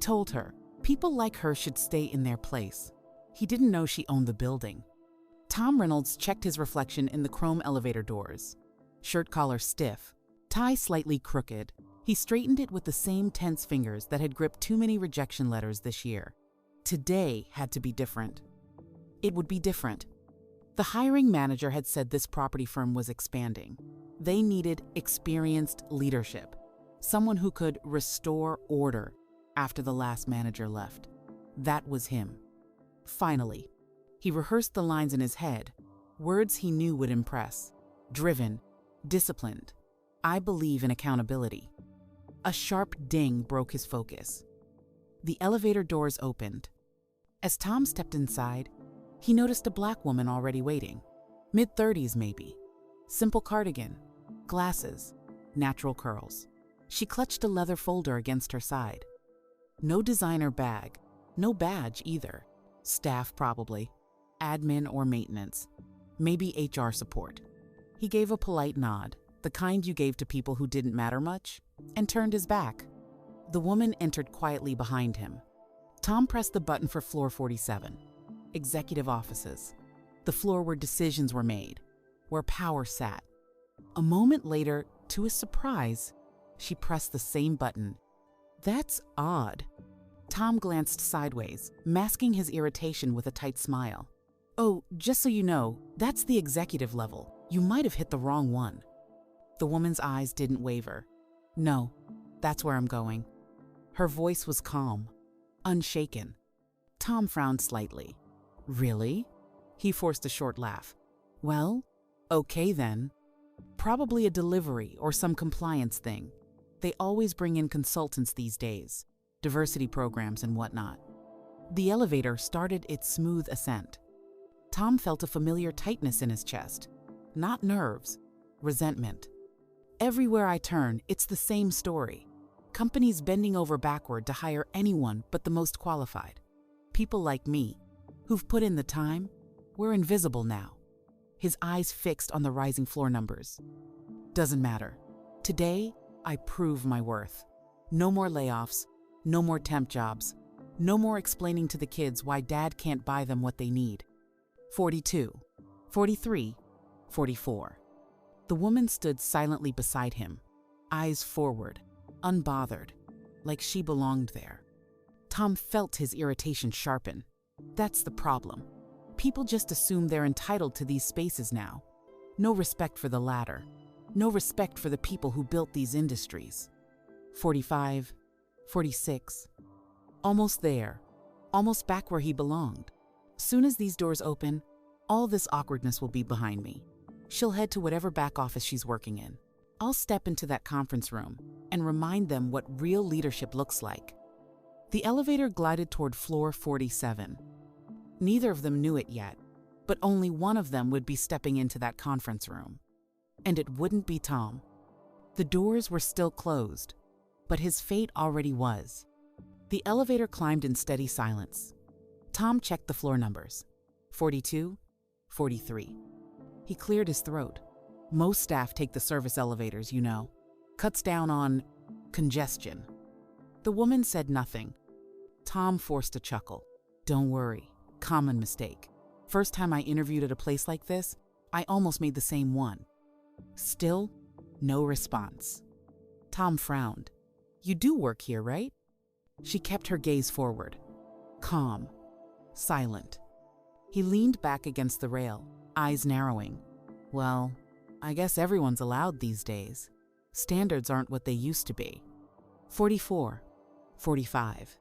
told her people like her should stay in their place. He didn't know she owned the building. Tom Reynolds checked his reflection in the chrome elevator doors. Shirt collar stiff, tie slightly crooked. He straightened it with the same tense fingers that had gripped too many rejection letters this year. Today had to be different. It would be different. The hiring manager had said this property firm was expanding. They needed experienced leadership, someone who could restore order after the last manager left. That was him. Finally, he rehearsed the lines in his head, words he knew would impress. Driven, disciplined. I believe in accountability. A sharp ding broke his focus. The elevator doors opened. As Tom stepped inside, he noticed a black woman already waiting. Mid-30s maybe. Simple cardigan, glasses, natural curls. She clutched a leather folder against her side. No designer bag, no badge either. Staff probably. Admin or maintenance. Maybe HR support. He gave a polite nod, the kind you gave to people who didn't matter much, and turned his back. The woman entered quietly behind him. Tom pressed the button for floor 47. Executive offices. The floor where decisions were made, where power sat. A moment later, to his surprise, she pressed the same button. That's odd. Tom glanced sideways, masking his irritation with a tight smile. Oh, just so you know, that's the executive level. You might have hit the wrong one. The woman's eyes didn't waver. No, that's where I'm going. Her voice was calm, unshaken. Tom frowned slightly. Really? He forced a short laugh. Well, okay then. Probably a delivery or some compliance thing. They always bring in consultants these days, diversity programs and whatnot. The elevator started its smooth ascent. Tom felt a familiar tightness in his chest. Not nerves, resentment. Everywhere I turn, it's the same story. Companies bending over backward to hire anyone but the most qualified. People like me, who've put in the time, we're invisible now. His eyes fixed on the rising floor numbers. Doesn't matter. Today, I prove my worth. No more layoffs, no more temp jobs, no more explaining to the kids why dad can't buy them what they need. 42, 43, 44. The woman stood silently beside him, eyes forward, unbothered, like she belonged there. Tom felt his irritation sharpen. That's the problem. People just assume they're entitled to these spaces now. No respect for the latter. No respect for the people who built these industries. 45, 46. Almost there. Almost back where he belonged. Soon as these doors open, all this awkwardness will be behind me. She'll head to whatever back office she's working in. I'll step into that conference room and remind them what real leadership looks like. The elevator glided toward floor 47. Neither of them knew it yet, but only one of them would be stepping into that conference room. And it wouldn't be Tom. The doors were still closed, but his fate already was. The elevator climbed in steady silence. Tom checked the floor numbers. 42, 43. He cleared his throat. Most staff take the service elevators, you know. Cuts down on congestion. The woman said nothing. Tom forced a chuckle. Don't worry, common mistake. First time I interviewed at a place like this, I almost made the same one. Still, no response. Tom frowned. You do work here, right? She kept her gaze forward. Calm. Silent. He leaned back against the rail, eyes narrowing. Well, I guess everyone's allowed these days. Standards aren't what they used to be. 44. 45.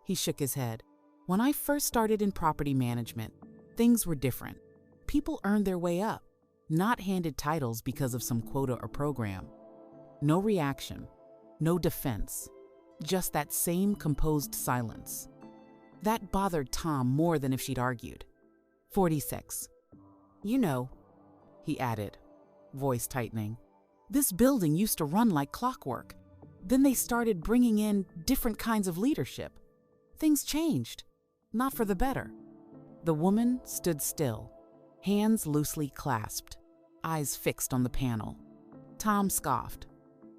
He shook his head. When I first started in property management, things were different. People earned their way up, not handed titles because of some quota or program. No reaction, no defense, just that same composed silence. That bothered Tom more than if she'd argued. 46. You know, he added, voice tightening. This building used to run like clockwork. Then they started bringing in different kinds of leadership. Things changed, not for the better. The woman stood still, hands loosely clasped, eyes fixed on the panel. Tom scoffed.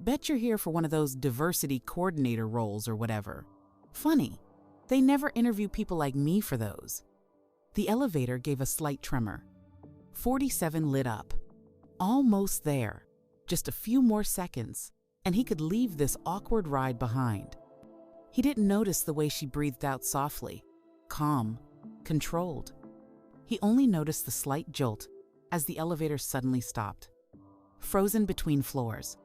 Bet you're here for one of those diversity coordinator roles or whatever. Funny, they never interview people like me for those. The elevator gave a slight tremor. 47 lit up. Almost there. Just a few more seconds, and he could leave this awkward ride behind. He didn't notice the way she breathed out softly, calm, controlled. He only noticed the slight jolt as the elevator suddenly stopped. Frozen between floors.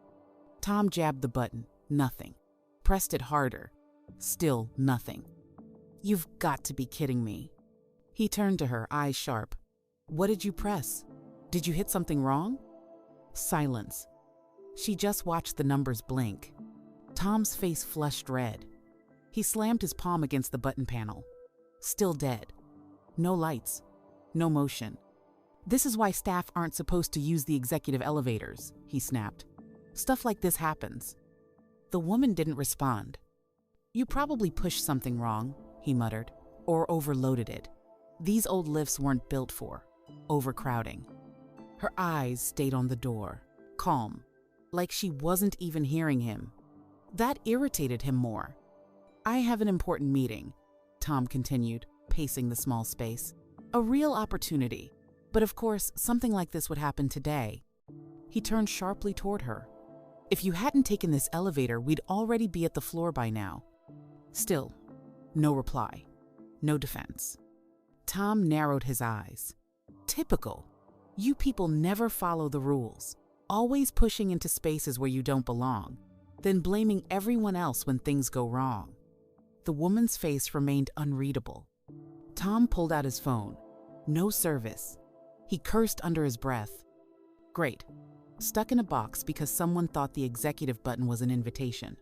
Tom jabbed the button, nothing. Pressed it harder, still nothing. You've got to be kidding me. He turned to her, eyes sharp. What did you press? Did you hit something wrong? Silence. She just watched the numbers blink. Tom's face flushed red. He slammed his palm against the button panel. Still dead. No lights. No motion. This is why staff aren't supposed to use the executive elevators, he snapped. Stuff like this happens. The woman didn't respond. You probably pushed something wrong, he muttered, or overloaded it. These old lifts weren't built for overcrowding. Her eyes stayed on the door, calm, like she wasn't even hearing him. That irritated him more. I have an important meeting, Tom continued, pacing the small space. A real opportunity, but of course, something like this would happen today. He turned sharply toward her. If you hadn't taken this elevator, we'd already be at the floor by now. Still, no reply, no defense. Tom narrowed his eyes. Typical. You people never follow the rules, always pushing into spaces where you don't belong, then blaming everyone else when things go wrong. The woman's face remained unreadable. Tom pulled out his phone. No service. He cursed under his breath. Great. Stuck in a box because someone thought the executive button was an invitation.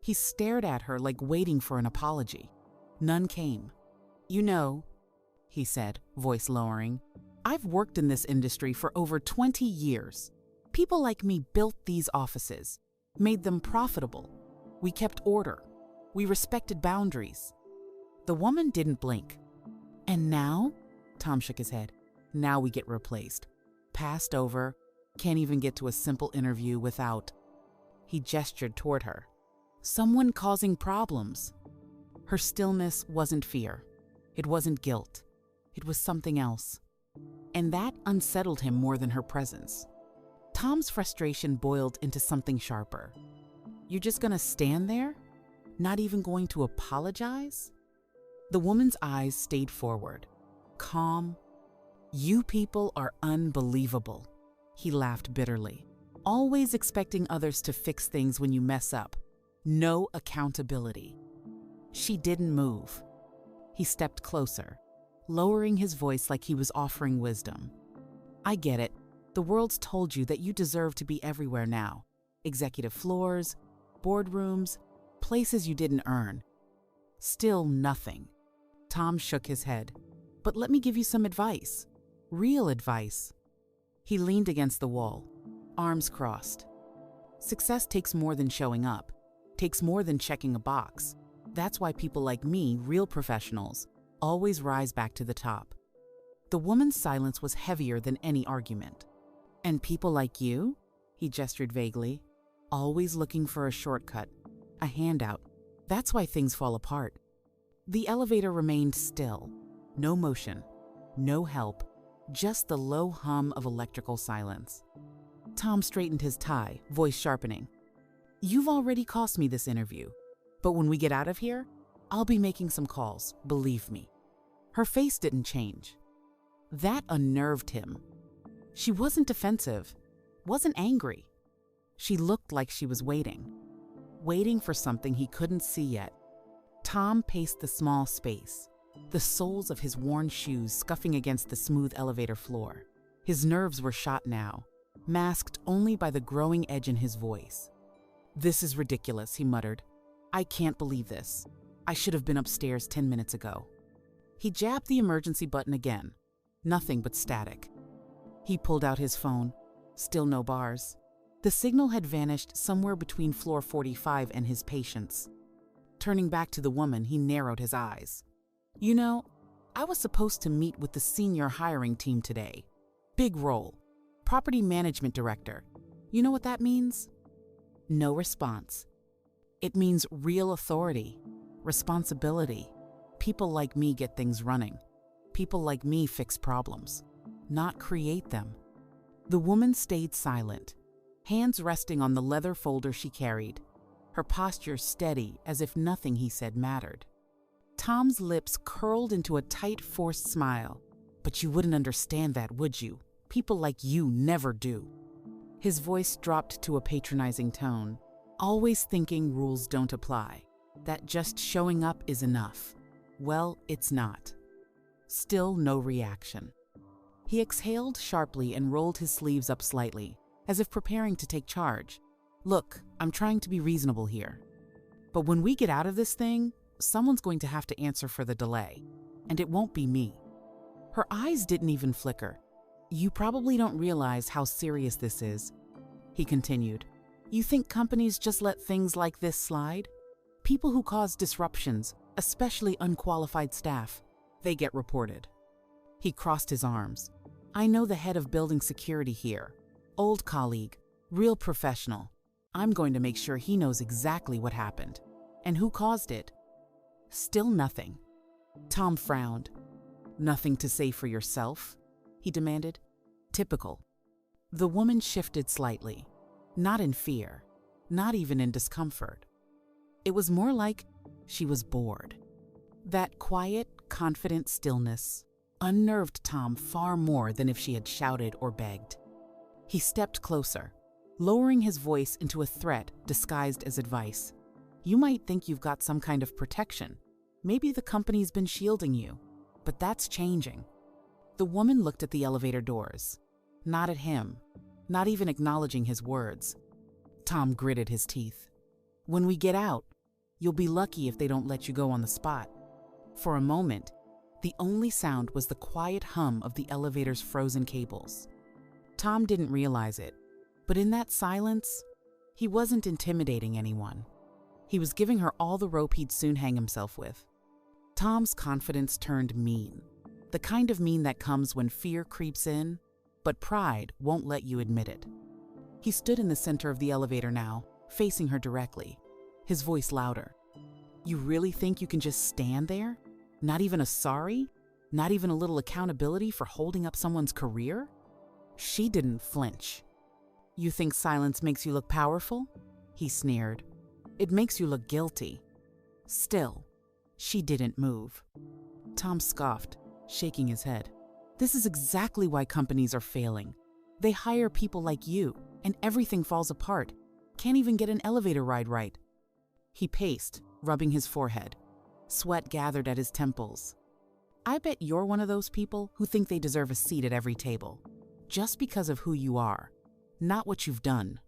He stared at her like waiting for an apology. None came. You know, he said, voice lowering, I've worked in this industry for over 20 years. People like me built these offices, made them profitable. We kept order. We respected boundaries. The woman didn't blink. And now? Tom shook his head. Now we get replaced. Passed over. Can't even get to a simple interview without. He gestured toward her. Someone causing problems. Her stillness wasn't fear. It wasn't guilt. It was something else. And that unsettled him more than her presence. Tom's frustration boiled into something sharper. You're just gonna stand there? Not even going to apologize? The woman's eyes stayed forward, calm. You people are unbelievable. He laughed bitterly. Always expecting others to fix things when you mess up. No accountability. She didn't move. He stepped closer, lowering his voice like he was offering wisdom. I get it. The world's told you that you deserve to be everywhere now. Executive floors, boardrooms, places you didn't earn. Still nothing. Tom shook his head. But let me give you some advice. Real advice. He leaned against the wall, arms crossed. Success takes more than showing up, takes more than checking a box. That's why people like me, real professionals, always rise back to the top. The woman's silence was heavier than any argument. And people like you? He gestured vaguely, always looking for a shortcut, a handout. That's why things fall apart. The elevator remained still. No motion, no help, just the low hum of electrical silence. Tom straightened his tie, voice sharpening. You've already cost me this interview, but when we get out of here, I'll be making some calls, believe me. Her face didn't change. That unnerved him. She wasn't defensive, wasn't angry. She looked like she was waiting for something he couldn't see yet. Tom paced the small space, the soles of his worn shoes scuffing against the smooth elevator floor. His nerves were shot now, masked only by the growing edge in his voice. This is ridiculous, he muttered. I can't believe this. I should have been upstairs 10 minutes ago. He jabbed the emergency button again. Nothing but static. He pulled out his phone. Still no bars. The signal had vanished somewhere between floor 45 and his patient's. Turning back to the woman, he narrowed his eyes. You know, I was supposed to meet with the senior hiring team today. Big role. Property management director. You know what that means? No response. It means real authority. responsibility. People like me get things running. People like me fix problems, not create them. The woman stayed silent, hands resting on the leather folder she carried, her posture steady as if nothing he said mattered. Tom's lips curled into a tight, forced smile. But you wouldn't understand that, would you? People like you never do. His voice dropped to a patronizing tone, always thinking rules don't apply, that just showing up is enough. Well, it's not. Still no reaction. He exhaled sharply and rolled his sleeves up slightly, as if preparing to take charge. Look, I'm trying to be reasonable here. But when we get out of this thing, someone's going to have to answer for the delay, and it won't be me. Her eyes didn't even flicker. You probably don't realize how serious this is, he continued. You think companies just let things like this slide? People who cause disruptions, especially unqualified staff, they get reported. He crossed his arms. I know the head of building security here. Old colleague, real professional. I'm going to make sure he knows exactly what happened. And who caused it? Still nothing. Tom frowned. Nothing to say for yourself? He demanded. Typical. The woman shifted slightly, not in fear, not even in discomfort. It was more like she was bored. That quiet, confident stillness unnerved Tom far more than if she had shouted or begged. He stepped closer, lowering his voice into a threat disguised as advice. You might think you've got some kind of protection. Maybe the company's been shielding you, but that's changing. The woman looked at the elevator doors, not at him, not even acknowledging his words. Tom gritted his teeth. When we get out, you'll be lucky if they don't let you go on the spot. For a moment, the only sound was the quiet hum of the elevator's frozen cables. Tom didn't realize it, but in that silence, he wasn't intimidating anyone. He was giving her all the rope he'd soon hang himself with. Tom's confidence turned mean, the kind of mean that comes when fear creeps in, but pride won't let you admit it. He stood in the center of the elevator now, facing her directly, his voice louder. You really think you can just stand there? Not even a sorry? Not even a little accountability for holding up someone's career? She didn't flinch. You think silence makes you look powerful? He sneered. It makes you look guilty. Still, she didn't move. Tom scoffed, shaking his head. This is exactly why companies are failing. They hire people like you, and everything falls apart. Can't even get an elevator ride right. He paced, rubbing his forehead. Sweat gathered at his temples. I bet you're one of those people who think they deserve a seat at every table, just because of who you are, not what you've done.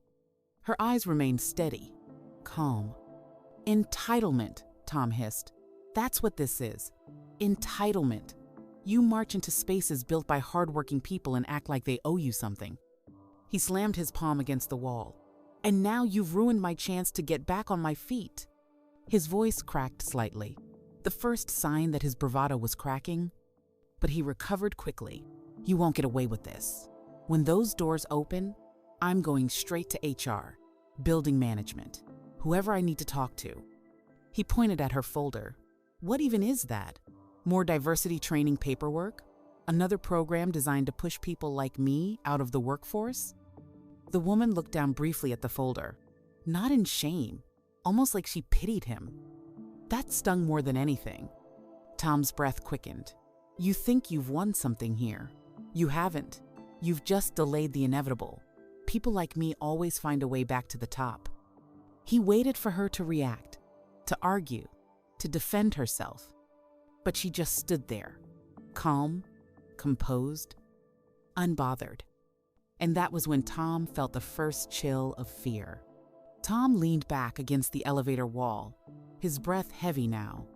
Her eyes remained steady, calm. Entitlement, Tom hissed. That's what this is. Entitlement. You march into spaces built by hardworking people and act like they owe you something. He slammed his palm against the wall. And now you've ruined my chance to get back on my feet. His voice cracked slightly, the first sign that his bravado was cracking, but he recovered quickly. You won't get away with this. When those doors open, I'm going straight to HR, building management, whoever I need to talk to. He pointed at her folder. What even is that? More diversity training paperwork? Another program designed to push people like me out of the workforce? The woman looked down briefly at the folder, not in shame, almost like she pitied him. That stung more than anything. Tom's breath quickened. You think you've won something here. You haven't. You've just delayed the inevitable. People like me always find a way back to the top. He waited for her to react, to argue, to defend herself. But she just stood there, calm, composed, unbothered. And that was when Tom felt the first chill of fear. Tom leaned back against the elevator wall, his breath heavy now.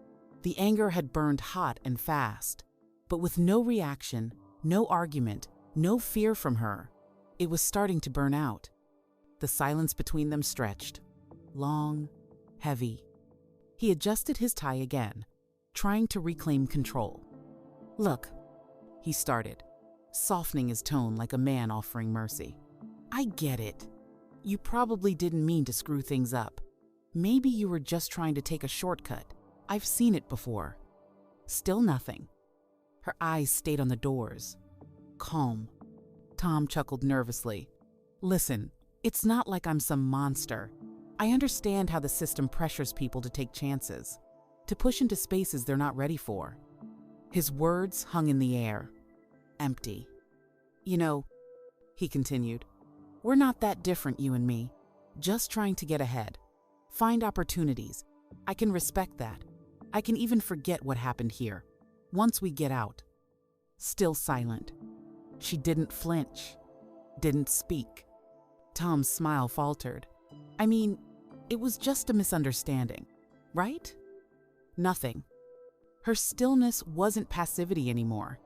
The anger had burned hot and fast, but with no reaction, no argument, no fear from her, it was starting to burn out. The silence between them stretched, long, heavy. He adjusted his tie again, trying to reclaim control. Look, he started, softening his tone like a man offering mercy. I get it. You probably didn't mean to screw things up. Maybe you were just trying to take a shortcut, I've seen it before. Still nothing. Her eyes stayed on the doors. Calm. Tom chuckled nervously. Listen, it's not like I'm some monster. I understand how the system pressures people to take chances, to push into spaces they're not ready for. His words hung in the air. Empty. You know, he continued, we're not that different, you and me. Just trying to get ahead. Find opportunities. I can respect that. I can even forget what happened here. Once we get out. Still silent. She didn't flinch. Didn't speak. Tom's smile faltered. I mean, it was just a misunderstanding, right? Nothing. Her stillness wasn't passivity anymore.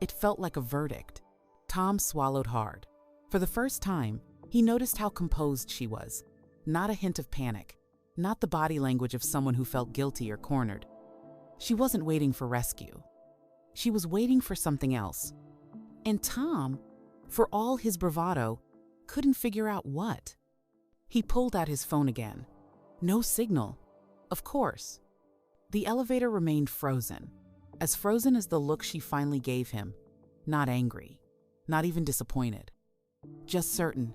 It felt like a verdict. Tom swallowed hard. For the first time, he noticed how composed she was. Not a hint of panic. Not the body language of someone who felt guilty or cornered. She wasn't waiting for rescue. She was waiting for something else. And Tom, for all his bravado, couldn't figure out what. He pulled out his phone again. No signal. Of course. The elevator remained frozen as the look she finally gave him. Not angry. Not even disappointed. Just certain.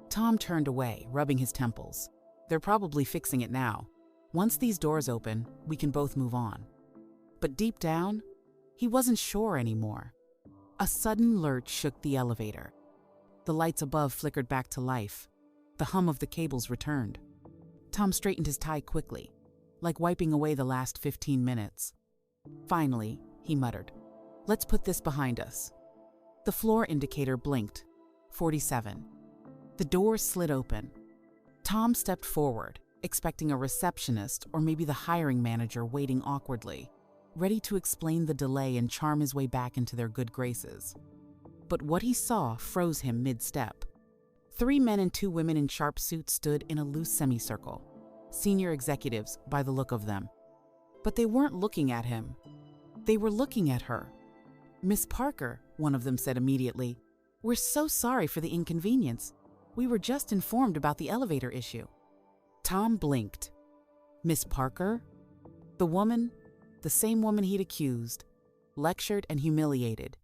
Tom turned away, rubbing his temples. They're probably fixing it now. Once these doors open, we can both move on. But deep down, he wasn't sure anymore. A sudden lurch shook the elevator. The lights above flickered back to life. The hum of the cables returned. Tom straightened his tie quickly, like wiping away the last 15 minutes. Finally, he muttered, let's put this behind us. The floor indicator blinked. 47. The door slid open. Tom stepped forward, expecting a receptionist or maybe the hiring manager waiting awkwardly, ready to explain the delay and charm his way back into their good graces. But what he saw froze him mid-step. 3 men and 2 women in sharp suits stood in a loose semicircle. Senior executives, by the look of them. But they weren't looking at him. They were looking at her. Miss Parker, one of them said immediately, we're so sorry for the inconvenience. We were just informed about the elevator issue. Tom blinked. Miss Parker? The woman, the same woman he'd accused, lectured and humiliated,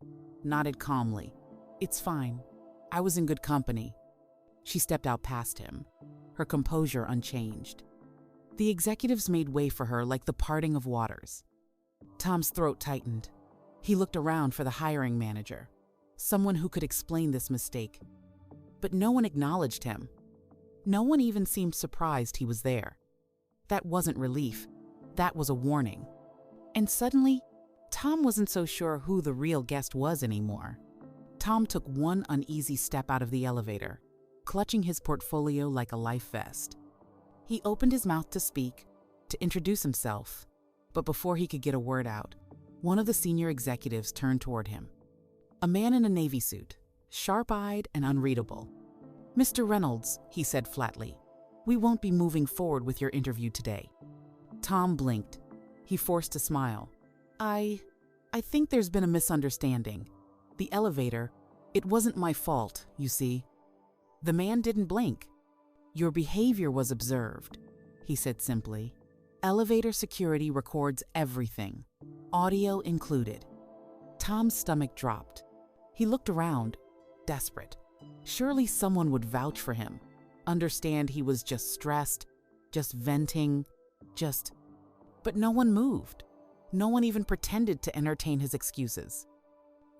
nodded calmly. It's fine. I was in good company. She stepped out past him, her composure unchanged. The executives made way for her like the parting of waters. Tom's throat tightened. He looked around for the hiring manager, someone who could explain this mistake. But no one acknowledged him. No one even seemed surprised he was there. That wasn't relief. That was a warning. And suddenly, Tom wasn't so sure who the real guest was anymore. Tom took one uneasy step out of the elevator, clutching his portfolio like a life vest. He opened his mouth to speak, to introduce himself, but before he could get a word out, one of the senior executives turned toward him. A man in a navy suit, sharp-eyed and unreadable. Mr. Reynolds, he said flatly, we won't be moving forward with your interview today. Tom blinked. He forced a smile. I think there's been a misunderstanding. The elevator, it wasn't my fault, you see. The man didn't blink. Your behavior was observed, he said simply. Elevator security records everything, audio included. Tom's stomach dropped. He looked around, desperate. Surely someone would vouch for him, understand he was just stressed, just venting, But no one moved. No one even pretended to entertain his excuses.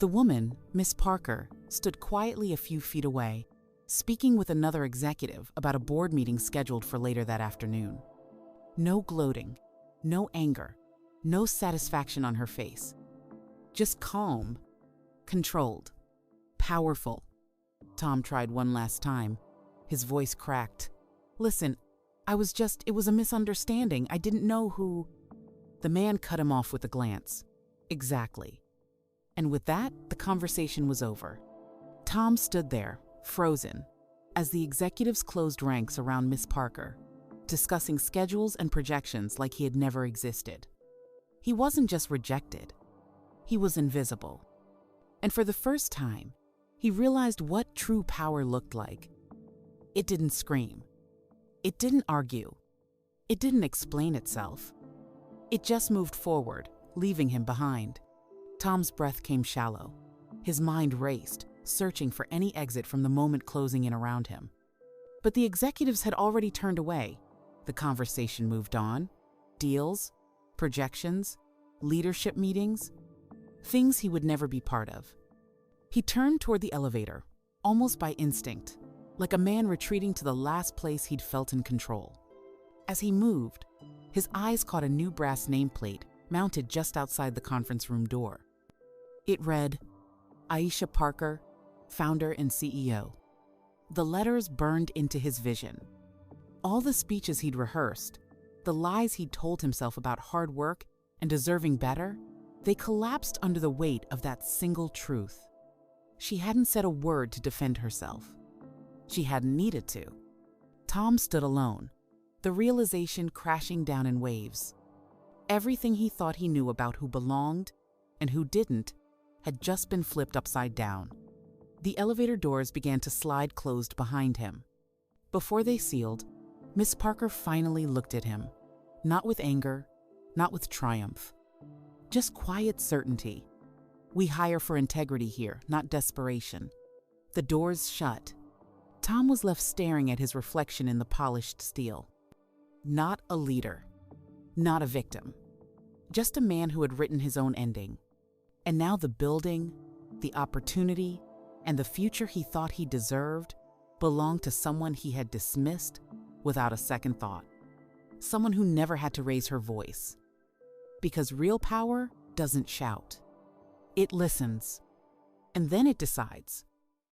The woman, Miss Parker, stood quietly a few feet away, speaking with another executive about a board meeting scheduled for later that afternoon. No gloating, no anger, no satisfaction on her face. Just calm, controlled, powerful. Tom tried one last time. His voice cracked. Listen, it was a misunderstanding. I didn't know who... The man cut him off with a glance. Exactly. And with that, the conversation was over. Tom stood there, frozen, as the executives closed ranks around Miss Parker, discussing schedules and projections like he had never existed. He wasn't just rejected. He was invisible. And for the first time, he realized what true power looked like. It didn't scream. It didn't argue. It didn't explain itself. It just moved forward, leaving him behind. Tom's breath came shallow. His mind raced, searching for any exit from the moment closing in around him. But the executives had already turned away. The conversation moved on. Deals, projections, leadership meetings, things he would never be part of. He turned toward the elevator, almost by instinct, like a man retreating to the last place he'd felt in control. As he moved, his eyes caught a new brass nameplate mounted just outside the conference room door. It read, Aisha Parker, founder and CEO. The letters burned into his vision. All the speeches he'd rehearsed, the lies he'd told himself about hard work and deserving better, they collapsed under the weight of that single truth. She hadn't said a word to defend herself. She hadn't needed to. Tom stood alone, the realization crashing down in waves. Everything he thought he knew about who belonged and who didn't had just been flipped upside down. The elevator doors began to slide closed behind him. Before they sealed, Miss Parker finally looked at him, not with anger, not with triumph, just quiet certainty. We hire for integrity here, not desperation. The doors shut. Tom was left staring at his reflection in the polished steel. Not a leader, not a victim, just a man who had written his own ending. And now the building, the opportunity, and the future he thought he deserved belonged to someone he had dismissed without a second thought. Someone who never had to raise her voice. Because real power doesn't shout. It listens. And then it decides